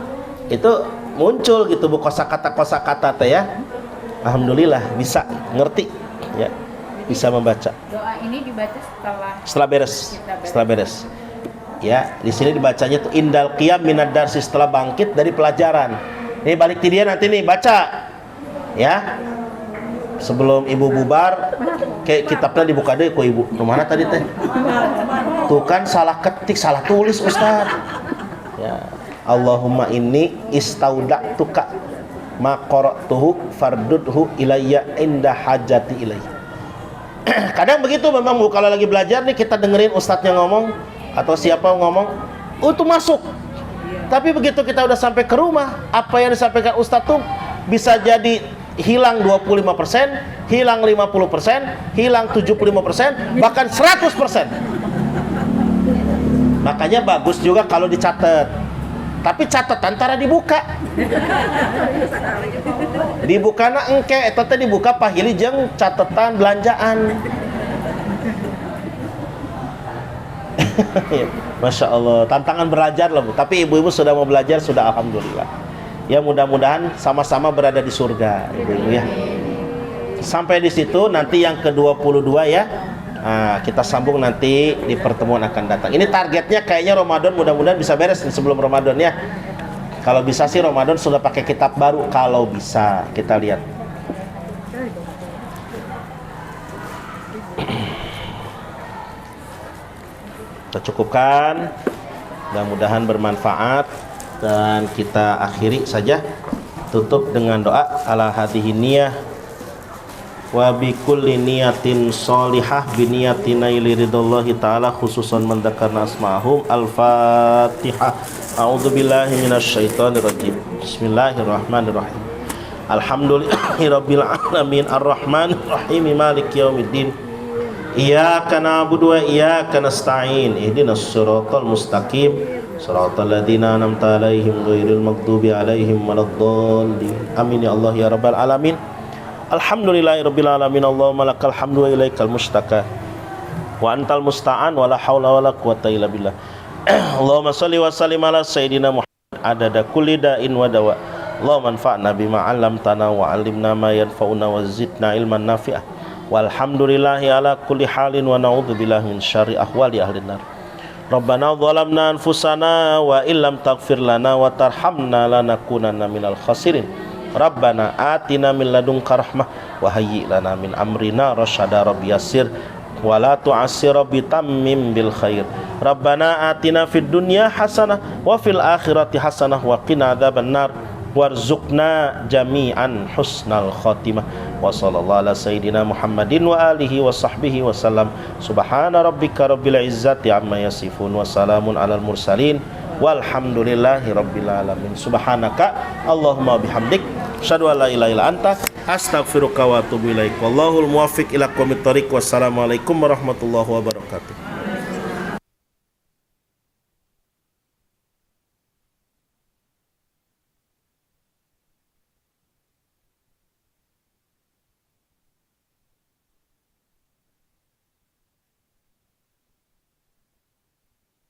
itu muncul gitu Bu, kosakata teh ya. Alhamdulillah bisa ngerti ya, bisa membaca. Doa ini dibaca setelah beres. Ya, di sini dibacanya tuh indal qiyam minad darsi, setelah bangkit dari pelajaran. Ini balik dia nanti nih baca ya, sebelum ibu bubar kayak kitabnya dibuka deh kok ibu. Kemana tadi teh? Tuh kan salah ketik, salah tulis Ustaz ya. Allahumma inni istauda'tuka ma qara'tuhu fardudhu ilayya inda hajati ilayya. Kadang begitu memang Bu, kalau lagi belajar nih kita dengerin ustadznya ngomong atau siapa ngomong, oh itu masuk. Tapi begitu kita udah sampai ke rumah, apa yang disampaikan Ustadz tuh bisa jadi hilang 25%, hilang 50%, hilang 75%, bahkan 100%. Makanya bagus juga kalau dicatat. Tapi catatan tara dibuka. Dibuka na engke, eta teh dibuka pahili jeung catatan belanjaan. Masya Allah, tantangan belajar loh Bu. Tapi ibu-ibu sudah mau belajar, sudah alhamdulillah. Ya mudah-mudahan sama-sama berada di surga, ibu-ibu ya. Sampai di situ nanti yang ke-22 ya. Nah, kita sambung nanti di pertemuan akan datang. Ini targetnya kayaknya Ramadan mudah-mudahan bisa beres sebelum Ramadan ya. Kalau bisa sih Ramadan sudah pakai kitab baru, kalau bisa kita lihat. Kita cukupkan. Mudah-mudahan bermanfaat dan kita akhiri saja. Tutup dengan doa ala hadhihi niyah wa bi kulli niyatin sholihah bi niyatina ridhallahi taala khususan man dzakarna asma'ahum. Al-Fatihah. A'udzubillahi minasyaitonir rajim. Bismillahirrahmanirrahim. Alhamdulillahirabbil alamin arrahmanir rahim maliki yaumiddin. Iyyaka na'budu wa iyyaka nasta'in. Ihdinas siratal mustaqim. Shiratal ladzina an'amta 'alaihim ghairil maghdubi 'alaihim waladdallin. Amin ya Allah ya rabbal alamin. Alhamdulillahirabbil alamin. Allahumma lakal hamdu wa ilaikal mustaka wa antal musta'an wa la haula wa la quwwata illa billah. Allahumma shalli wa sallim ala sayidina Muhammad adada kulli da'in wa dawa. Allahumma anfa'na bima 'allamtana wa 'allimna ma yanfa'una wa zidna ilman nafi'ah. Walhamdulillahi ala kulli halin wa na'udzubillahi min syarri ahwali ahlin nar. Rabbana zalamna anfusana wa illam taghfir lana wa tarhamna lanakunanna minal khasirin. Rabbana atina min ladunka rahmah wa hayyi lana min amrina rasyada. Rabbi yassir wa la tu'assir rabbi tammim bil khair. Rabbana atina fid dunya hasanah wa fil akhirati hasanah wa qina adzabannar warzuqna jami'an husnal khatimah. Wa sallallahu ala sayidina Muhammadin wa alihi wa sahbihi wa sallam. Subhana rabbika rabbil izzati amma yasifun wa salamun alal mursalin walhamdulillahi rabbil alamin. Subhanaka Allahumma bihamdik asyhadu an la ilaha illa anta astaghfiruka wa atubu ilaik. Wallahul muwaffiq ila aqwamit thoriq. Wassalamualaikum warahmatullahi wabarakatuh.